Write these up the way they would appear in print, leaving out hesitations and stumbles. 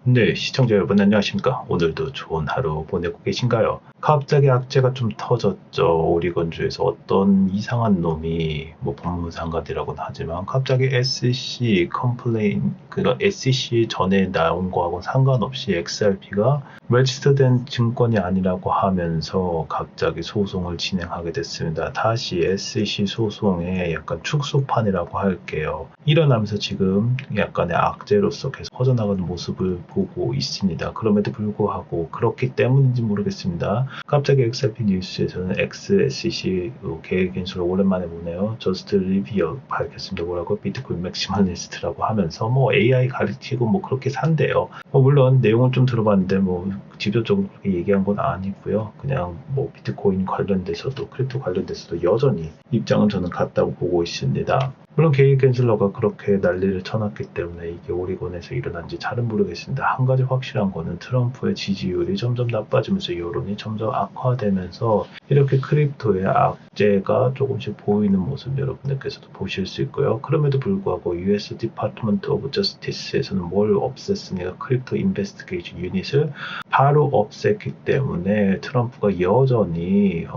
네, 시청자 여러분 안녕하십니까? 오늘도 좋은 하루 보내고 계신가요? 갑자기 악재가 좀 터졌죠. 오리건주에서 어떤 이상한 놈이 뭐 법무장관이라고는 하지만 갑자기 SEC 컴플레인 그러니까 SEC 전에 나온 거하고 상관없이 XRP가 레지스터된 증권이 아니라고 하면서 갑자기 소송을 진행하게 됐습니다. 다시 SEC 소송의 약간 축소판이라고 할게요. 일어나면서 지금 약간의 악재로서 계속 퍼져나가는 모습을 보고 있습니다. 그럼에도 불구하고 그렇기 때문인지 모르겠습니다. 갑자기 XRP 뉴스에서는 XSEC 계획 인수를 오랜만에 보네요. 저스트 리비어 밝혔습니다. 뭐라고? 비트코인 맥시멀리스트라고 하면서 뭐 AI 가르치고 뭐 그렇게 산대요. 물론 내용을 좀 들어봤는데 뭐 직접적으로 그렇게 얘기한 건 아니고요. 그냥 뭐 비트코인 관련돼서도 크립토 관련돼서도 여전히 입장은 저는 같다고 보고 있습니다. 물론 게이 겐슬러가 그렇게 난리를 쳐놨기 때문에 이게 오리곤에서 일어난지 잘은 모르겠습니다. 한 가지 확실한 거는 트럼프의 지지율이 점점 나빠지면서 여론이 점점 악화되면서 이렇게 크립토의 악재가 조금씩 보이는 모습 여러분들께서도 보실 수 있고요. 그럼에도 불구하고 US Department of Justice에서는 뭘 없앴습니까? 크립토 인베스티게이션 유닛을 바로 없앴기 때문에 트럼프가 여전히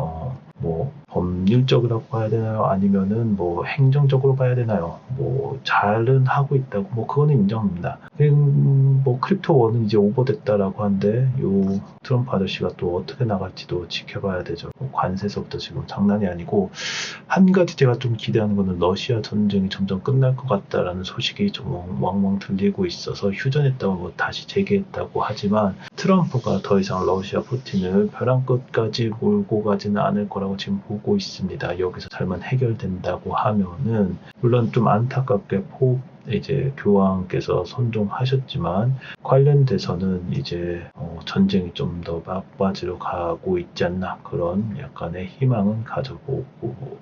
뭐 법률적이라고 봐야 되나요? 아니면은 뭐 행정적으로 봐야 되나요? 뭐 잘은 하고 있다고 뭐 그거는 인정합니다. 뭐 크립토 원은 이제 오버됐다라고 하는데 요 트럼프 아저씨가 또 어떻게 나갈지도 지켜봐야 되죠. 뭐 관세서부터 지금 장난이 아니고 한 가지 제가 좀 기대하는 거는 러시아 전쟁이 점점 끝날 것 같다라는 소식이 좀 왕왕 들리고 있어서 휴전했다고 뭐 다시 재개했다고 하지만 트럼프가 더 이상 러시아 푸틴을 벼랑 끝까지 몰고 가지는 않을 거라고 지금 보고 있습니다. 여기서 잘만 해결된다고 하면은 물론 좀 안타깝게 이제 교황께서 선종하셨지만 관련돼서는 이제 전쟁이 좀 더 막바지로 가고 있지 않나 그런 약간의 희망은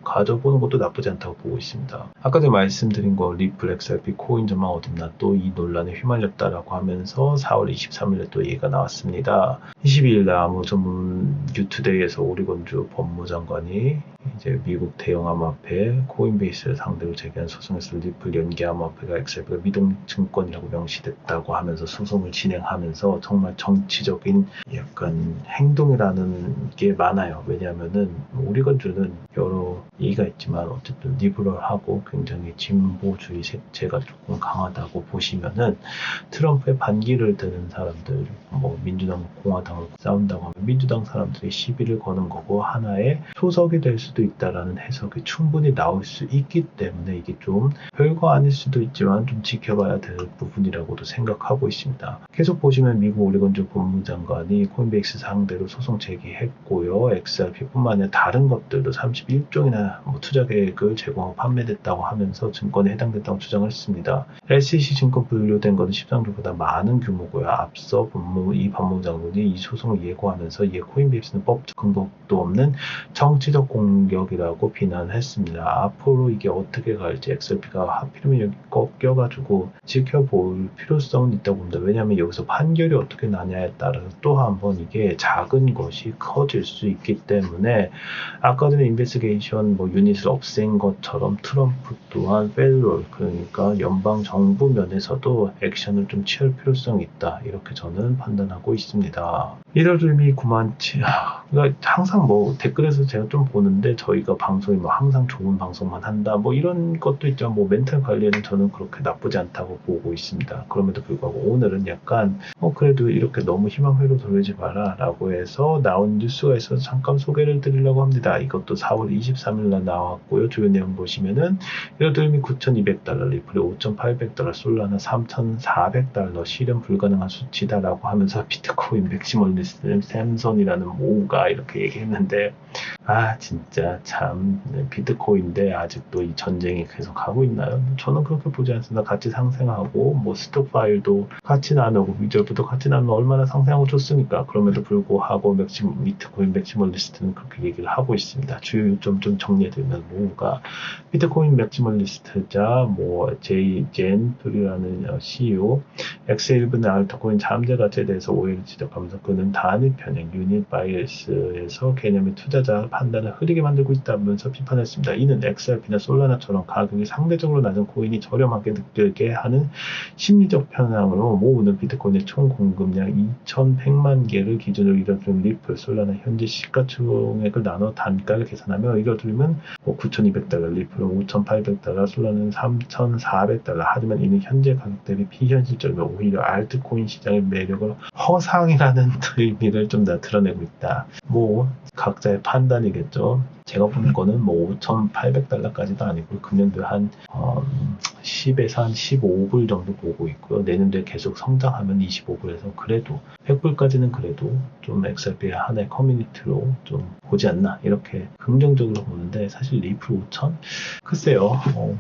가져보는 것도 나쁘지 않다고 보고 있습니다. 아까 전에 말씀드린 거 리플 XRP 코인 전망 어딨나 또 이 논란에 휘말렸다라고 하면서 4월 23일에 또 얘기가 나왔습니다. 22일 날 아무전문 뉴투데이에서 오리건주 법무장관이 이제 미국 대형 암호화폐 코인베이스를 상대로 제기한 소송에서 리플 연계 암호화폐가 XRP가 미동증권이라고 명시됐다고 하면서 소송을 진행하면서 정말 정치적인 약간 행동이라는 게 많아요. 왜냐하면은 오리건주는 여러 얘기가 있지만 어쨌든 리버럴하고 굉장히 진보주의 색채가 조금 강하다고 보시면은 트럼프의 반기를 드는 사람들, 뭐 민주당, 공화당을 싸운다고 하면 민주당 사람들이 시비를 거는 거고 하나의 소석이 될 수도 있다라는 해석이 충분히 나올 수 있기 때문에 이게 좀 별거 아닐 수도 있지만 좀 지켜봐야 될 부분이라고도 생각하고 있습니다. 계속 보시면 미국 오리건주 법무장관이 코인베이스 상대로 소송 제기했고요. XRP뿐만 아니라 다른 것들도 31종이나 투자 계획을 제공하고 판매됐다고 하면서 증권에 해당된다고 주장을 했습니다. SEC 증권 분류된 것은 13조보다 많은 규모고요. 앞서 이 법무장관이 이 소송을 예고하면서 이 코인베이스는 법적 근거도 없는 정치적 공격이라고 비난했습니다. 앞으로 이게 어떻게 갈지 XRP가 하필이면 여기 꺾여가지고 지켜볼 필요성은 있다고 봅니다. 왜냐하면 여기서 판결이 어떻게 나냐에 따라서 또 한 번 이게 작은 것이 커질 수 있기 때문에 아까 전에 인베스티게이션 유닛을 없앤 것처럼 트럼프 또한 페더럴 그러니까 연방 정부 면에서도 액션을 좀 취할 필요성이 있다 이렇게 저는 판단하고 있습니다. 1월 이미 9만치 그러니까 항상 댓글에서 제가 좀 보는데 저희가 방송이 항상 좋은 방송만 한다 이런 것도 있지만 멘탈 관리에는 저는 그렇게 나쁘지 않다고 보고 있습니다. 그럼에도 불구하고 오늘은 약간 그래도 이렇게 너무 희망회로 돌리지 마라 라고 해서 나온 뉴스가 있어서 잠깐 소개를 드리려고 합니다. 이것도 4월 23일날 나왔고요. 주요 내용 보시면은 1월 이미 9,200달러, 리플이 5,800달러, 솔라나 3,400달러 실현 불가능한 수치다라고 하면서 비트코인 맥시멀리스트 샘선이라는 모우가 이렇게 얘기했는데 진짜 참 비트코인인데 아직도 이 전쟁이 계속 하고 있나요? 저는 그렇게 보지 않습니다. 같이 상생하고 스톡 파일도 같이 나누고 위저부도 같이 나누면 얼마나 상생하고 좋습니까? 그럼에도 불구하고 비트코인 맥시멀리스트는 그렇게 얘기를 하고 있습니다. 주요 요점 좀 정리해드리면 모우가 비트코인 맥시멀리스트자 제이젠 프리라는 CEO X1분의 알트코인 잠재 가치에 대해서 오해를 지적하면서 그는 단일 편향 유닛 바이어스에서 개념의 투자자 판단을 흐리게 만들고 있다면서 비판했습니다. 이는 XRP나 솔라나처럼 가격이 상대적으로 낮은 코인이 저렴하게 느껴게 하는 심리적 편향으로 모으는 비트코인의 총 공급량 2,100만 개를 기준으로 이뤄주는 리플, 솔라나 현재 시가총액을 나눠 단가를 계산하며 이뤄주면 9,200달러, 리플은 5,800달러, 솔라나는 3,400달러. 하지만 이는 현재 가격 대비 비현실적이며 오히려 알트코인 시장의 매력을 허상이라는 의미를 좀 더 드러내고 있다. 각자의 판단이겠죠. 제가 보는 거는 5,800달러까지도 아니고 금년도에 한 10에서 한 15불 정도 보고 있고요. 내년도에 계속 성장하면 25불에서 그래도 100불까지는 그래도 좀 XRP의 하나의 커뮤니티로 좀 보지 않나 이렇게 긍정적으로 보는데 사실 리플 5,000? 글쎄요.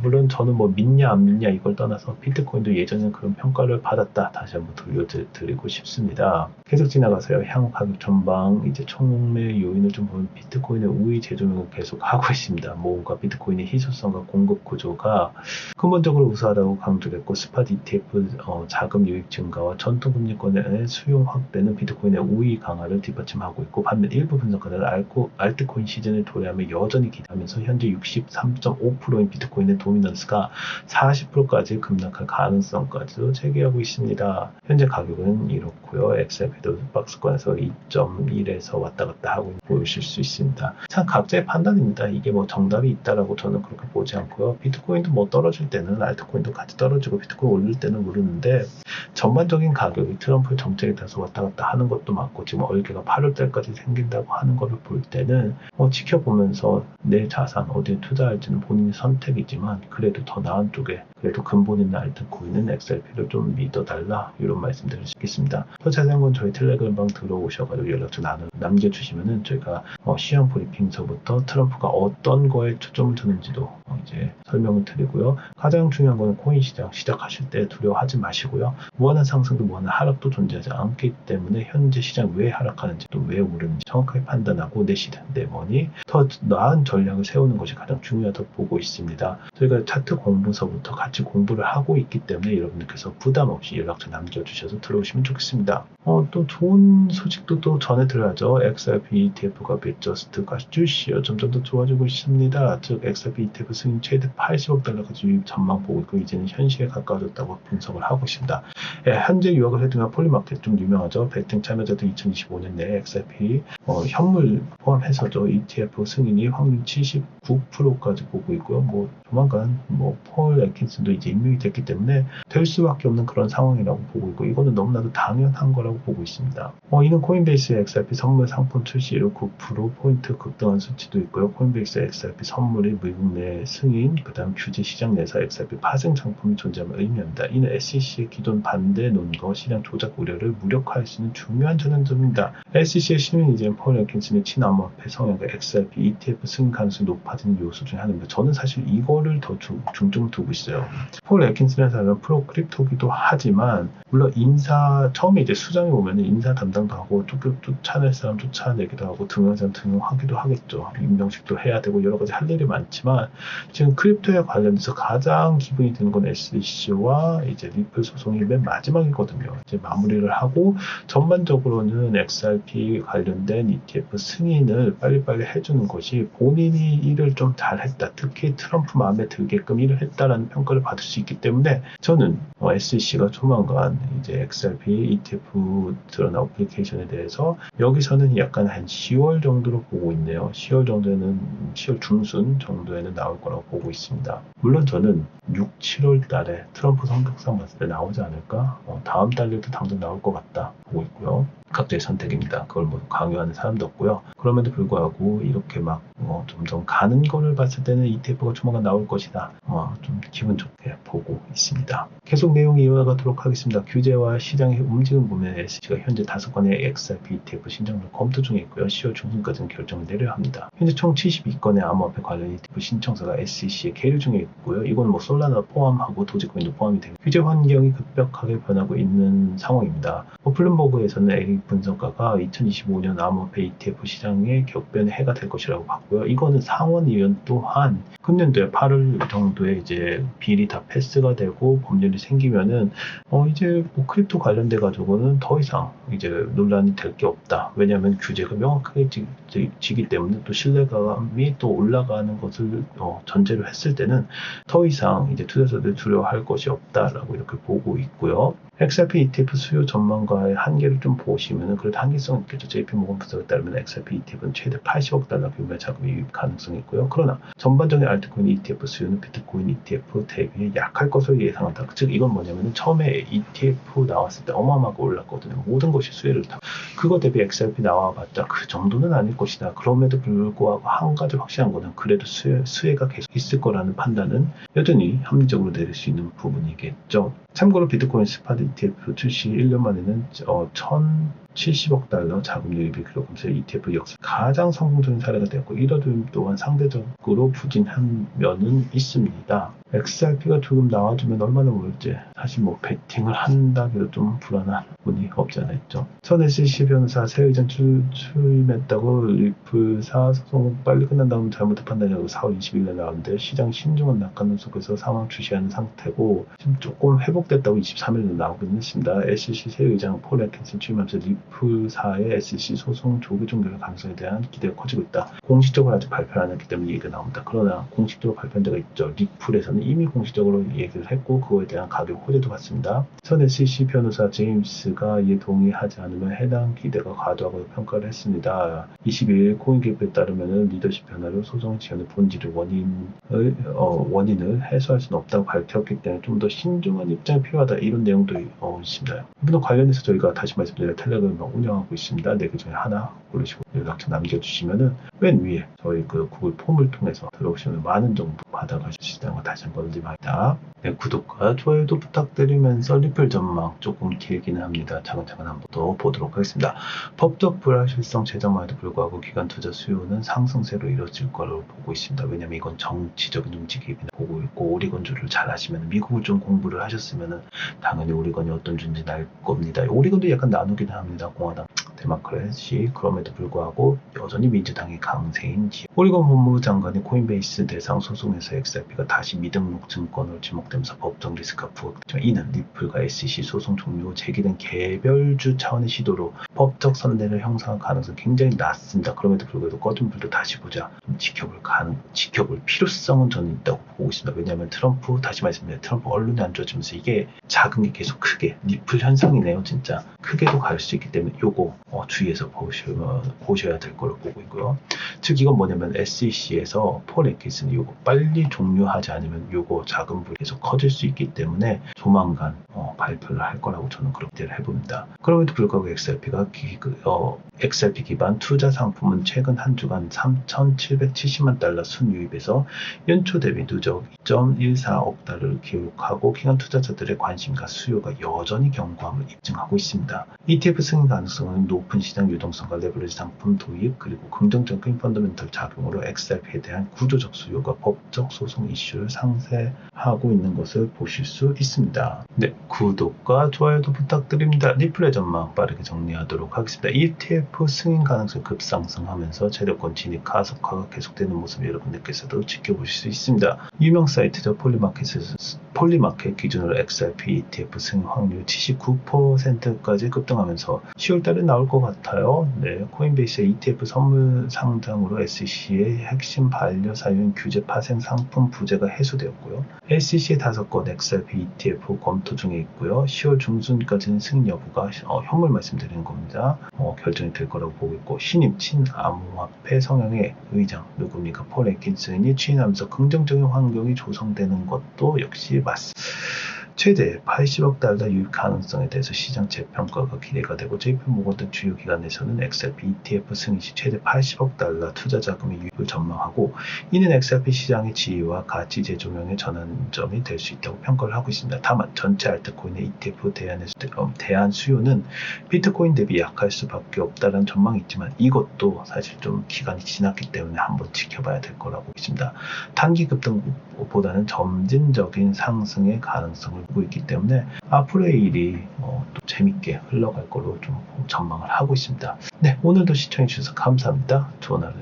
물론 저는 믿냐 안 믿냐 이걸 떠나서 비트코인도 예전에는 그런 평가를 받았다. 다시 한번 돌려드리고 싶습니다. 계속 지나가세요. 향후 가격 전방 이제 총매 요인을 좀 보면 비트코인의 우위 재조명을 계속 하고 있습니다. 뭔가 비트코인의 희소성과 공급 구조가 근본적으로 우수하다고 강조했고 스팟 ETF 자금 유입 증가와 전통 금리권의 수용 확대는 비트코인의 우위 강화를 뒷받침하고 있고 반면 일부 분석가들은 알트코인 시즌을 도래하며 여전히 기대하면서 현재 63.5%인 비트코인의 도미넌스가 40%까지 급락할 가능성까지도 제기하고 있습니다. 현재 가격은 이렇고요. XRP도 박스권에서 2.1에서 왔다 갔다 하고 보실 수 있습니다. 참 각자의 판단입니다. 이게 정답이 있다라고 저는 그렇게 보지 않고요. 비트코인도 떨어질 때는 알트코인도 같이 떨어지고 비트코인 올릴 때는 오르는데 전반적인 가격이 트럼프 정책에 따라서 왔다 갔다 하는 것도 맞고 지금 얼개가 8월달까지 생긴다고 하는 것을 볼 때는 지켜보면서 내 자산 어디에 투자할지는 본인의 선택이지만 그래도 더 나은 쪽에 그래도 근본 있는 알트코인은 XRP를 좀 믿어달라 이런 말씀드릴 수 있겠습니다. 더 자세한 건 저희 텔레그램방 들어오셔가지고 연락처 남겨주시면은 저희가 시황 브리핑서부터 트럼프가 어떤 거에 초점을 두는지도 이제 설명을 드리고요. 가장 중요한 건 코인 시작하실 때 두려워하지 마시고요. 무한한 상승도 무한한 하락도 존재하지 않기 때문에 현재 시장 왜 하락하는지 또 왜 오르는지 정확하게 판단하고 내 머니 더 나은 전략을 세우는 것이 가장 중요하다고 보고 있습니다. 저희가 차트 공부서부터 같이 공부를 하고 있기 때문에 여러분들께서 부담 없이 연락처 남겨주셔서 들어오시면 좋겠습니다. 또 좋은 소식도 또 전해드려야죠. XRP ETF가 빗저스트가 주시어 점점 더 좋아지고 있습니다. 즉 XRP ETF 승인 최대 80억 달러까지 유입 전망 보고 있고 이제는 현실에 가까워졌다고 분석을 하고 있습니다. 현재 유학을 해두면 폴리마켓 좀 유명하죠. 베팅 참여자들 2025년 내에 XRP 현물 포함해서죠. ETF 승인이 확률 79%까지 보고 있고요. 조만간 폴 애킨슨도 이제 임명이 됐기 때문에 될 수밖에 없는 그런 상황이라고 보고 있고 이거는 너무나도 당연한 거라고 보고 있습니다. 이는 코인베이스의 XRP 선물 상품 출시로 9% 급등한 수치도 있고요. 코인베이스 XRP 선물의 미국 내 승인, 그 다음 규제 시장 내에서 XRP 파생 상품이 존재함을 의미합니다. 이는 SEC의 기존 반대 논거 시장 조작 우려를 무력화할 수 있는 중요한 전환점입니다. SEC의 신임 이제는 폴 애킨슨의 친암호화폐 성향과 XRP ETF 승인 가능성이 높아지는 요소 중 하나입니다. 저는 사실 이거를 더 중점을 두고 있어요. 폴 애킨슨의 사람은 프로 크립토기도 하지만 물론 처음에 이제 수장에 오면 인사 담당도 하고 쫓아낼 사람 쫓아내기도 하고 등용한 사람 등용하기도 하겠죠. 임명식도 해야 되고 여러 가지 할 일이 많지만 지금 크립토에 관련해서 가장 기분이 드는 건 SEC와 이제 리플 소송이 맨 마지막이거든요. 이제 마무리를 하고 전반적으로는 XRP 관련된 ETF 승인을 빨리빨리 해주는 것이 본인이 일을 좀 잘했다. 특히 트럼프 마음에 들게끔 일을 했다라는 평가를 받을 수 있기 때문에 저는 SEC가 조만간 이제 XRP ETF 드러나 어플리케이션에 대해서 여기서는 약간 한 10월 정도로 보고 있네요. 10월 중순 정도에는 나올 거라고 보고 있습니다. 물론 저는 6, 7월 달에 트럼프 성격상 봤을 때 나오지 않을까? 다음 달에도 당장 나올 것 같다 보고 있고요. 각자의 선택입니다. 그걸 강요하는 사람도 없고요. 그럼에도 불구하고 이렇게 점점 가는 거를 봤을 때는 ETF가 조만간 나올 것이다. 좀 기분 좋게 보고 있습니다. 계속 내용이 이어가도록 하겠습니다. 규제와 시장의 움직임 보면 SEC가 현재 5건의 XRP ETF 신청을 검토 중에 있고요. 10월 중순까지는 결정을 내려야 합니다. 현재 총 72건의 암호화폐 관련 ETF 신청서가 SEC에 계류 중에 있고요. 이건 솔라나 포함하고 도지코인도 포함이 됩니다. 규제 환경이 급격하게 변하고 있는 상황입니다. 블룸버그에서는 분석가가 2025년 암호화폐 ETF 시장의 격변의 해가 될 것이라고 봤고요. 이거는 상원의원 또한 금년도에 8월 정도에 이제 비리 다 패스가 되고 법률이 생기면은 이제 뭐 크립토 관련돼 가지고는 더 이상 이제 논란이 될 게 없다. 왜냐하면 규제가 명확하게 지기 때문에 또 신뢰감이 또 올라가는 것을 전제로 했을 때는 더 이상 이제 투자자들 두려워할 것이 없다라고 이렇게 보고 있고요. XRP ETF 수요 전망가의 한계를 좀 보시면은 그래도 한계성이 있겠죠. JP모건 분석에 따르면 XRP ETF는 최대 80억 달러 규모의 자금이 유입 가능성이 있고요. 그러나 전반적인 알트코인 ETF 수요는 비트코인 ETF 대비해 약할 것으로 예상한다. 즉 이건 뭐냐면은 처음에 ETF 나왔을 때 어마어마하게 올랐거든요. 모든 것이 수혜를 타고 그거 대비 XRP 나와봤자 그 정도는 아닐 것이다. 그럼에도 불구하고 한 가지 확실한 거는 그래도 수혜가 계속 있을 거라는 판단은 여전히 합리적으로 내릴 수 있는 부분이겠죠. 참고로 비트코인 스팟 ETF 출시 1년 만에는 1,070억 달러 자금 유입이 기록하면서 ETF 역사 가장 성공적인 사례가 되었고 이러도 또한 상대적으로 부진한 면은 있습니다. XRP가 조금 나와주면 얼마나 오를지 사실 뭐 베팅을 한다기도 좀 불안한 분이 없지 않아 있죠. 선 SEC 변호사 새 의장 출임했다고 리플사 소송 빨리 끝난다면 잘못된 판단이라고 4월 20일에 나왔는데 시장 신중한 낙관론 속에서 상황 주시하는 상태고 지금 조금 회복됐다고 23일에 나오긴 했습니다. SEC 새 의장 폴 애킨슨 출임하면서 리플사의 SEC 소송 조기 종결 가능성에 대한 기대가 커지고 있다. 공식적으로 아직 발표를 안 했기 때문에 얘기가 나옵니다. 그러나 공식적으로 발표한 데가 있죠. 리플에서는 이미 공식적으로 얘기를 했고 그거에 대한 가격 호재도 받습니다. 선 SEC 변호사 제임스가 이에 동의하지 않으면 해당 기대가 과도하다고 평가를 했습니다. 22일 코인게이트에 따르면 리더십 변화로 소송 지연의 본질을 원인을 해소할 수는 없다고 밝혔기 때문에 좀 더 신중한 입장이 필요하다 이런 내용도 있습니다. 이분과 관련해서 저희가 다시 말씀드려 텔레그램을 운영하고 있습니다. 4개 중에 하나 고르시고 연락처 남겨주시면은 맨 위에 저희 그 구글 폼을 통해서 들어오시면 많은 정보 받아가실 수 있다는 거 다시 한번 말입니다. 네, 구독과 좋아요도 부탁드리면서 리플 전망 조금 길기는 합니다. 차근차근 한번 더 보도록 하겠습니다. 법적 불확실성 제정만에도 불구하고 기관 투자 수요는 상승세로 이뤄질 거라고 보고 있습니다. 왜냐면 이건 정치적인 움직임이 보고 있고 오리건주를 잘 아시면 미국을 좀 공부를 하셨으면 당연히 오리건이 어떤 주인지 알 겁니다. 오리건도 약간 나누긴 합니다. 공화당 데모크래시 그럼에도 불구하고 여전히 민주당이 강세인 오리건 법무부 장관이 코인베이스 대상 소송에서 XRP가 다시 미등록 증권으로 지목되면서 법적 리스크가 부각되죠. 이는 리플과 SEC 소송 종료 후 제기된 개별주 차원의 시도로 법적 선례를 형성할 가능성이 굉장히 낮습니다. 그럼에도 불구하고 꺼진 불도 다시 보자. 지켜볼 필요성은 저는 있다고 보고 있습니다. 왜냐하면 다시 말씀드려요. 트럼프 언론이 안 좋아지면서 이게 자금이 계속 크게 리플 현상이네요. 진짜 크게도 갈 수 있기 때문에 요거 주의해서 보셔야 될 걸로 보고 있고요. 즉 이건 뭐냐면 SEC에서 폴 애킨슨이 요거 빨리 종료하지 않으면 요거 자금불이 계속 커질 수 있기 때문에 조만간 발표를 할 거라고 저는 그렇게 기대를 해봅니다. 그럼에도 불구하고 XRP 기반 투자 상품은 최근 한 주간 3,770만 달러 순유입에서 연초 대비 누적 2.14억 달러를 기록하고 기관 투자자들의 관심과 수요가 여전히 견고함을 입증하고 있습니다. ETF 승인 가능성은 높은 시장 유동성과 레버리지 상품 도입 그리고 긍정적인 펀더멘털 작용으로 XRP에 대한 구조적 수요가 법적 소송 이슈를 상쇄하고 있는 것을 보실 수 있습니다. 네, 구독과 좋아요도 부탁드립니다. 리플의 전망 빠르게 정리하도록 하겠습니다. ETF 승인 가능성이 급상승하면서 채권권 진입 가속화가 계속되는 모습 여러분들께서도 지켜보실 수 있습니다. 유명 사이트죠. 폴리마켓 기준으로 XRP ETF 승인 확률 79%까지 급등하면서 10월달에 나올 것 같아요. 네, 코인베이스의 ETF 선물 상장으로 SEC의 핵심 반려사유인 규제 파생 상품 부재가 해소되었고요. SEC의 5건 XRP ETF 검토 중에 있고요. 10월 중순까지는 승인 여부가 현물 말씀드리는 겁니다. 결정이 될 거라고 보고 있고 신임 친암호화폐 성향의 의장 누굽니까? 폴 애킨슨이 취임하면서 긍정적인 환경이 조성되는 것도 역시 맞습니다. 최대 80억 달러 유입 가능성에 대해서 시장 재평가가 기대가 되고 JP모건 등 주요 기관에서는 XRP ETF 승인 시 최대 80억 달러 투자 자금의 유입을 전망하고 이는 XRP 시장의 지위와 가치 재조명의 전환점이 될 수 있다고 평가를 하고 있습니다. 다만 전체 알트코인의 ETF 대안 수요는 비트코인 대비 약할 수밖에 없다는 전망이 있지만 이것도 사실 좀 기간이 지났기 때문에 한번 지켜봐야 될 거라고 있습니다. 단기 급등보다는 점진적인 상승의 가능성을 보고 있기 때문에 앞으로의 일이 또 재밌게 흘러갈 거로 좀 전망을 하고 있습니다. 네, 오늘도 시청해주셔서 감사합니다. 좋은 하루 되세요.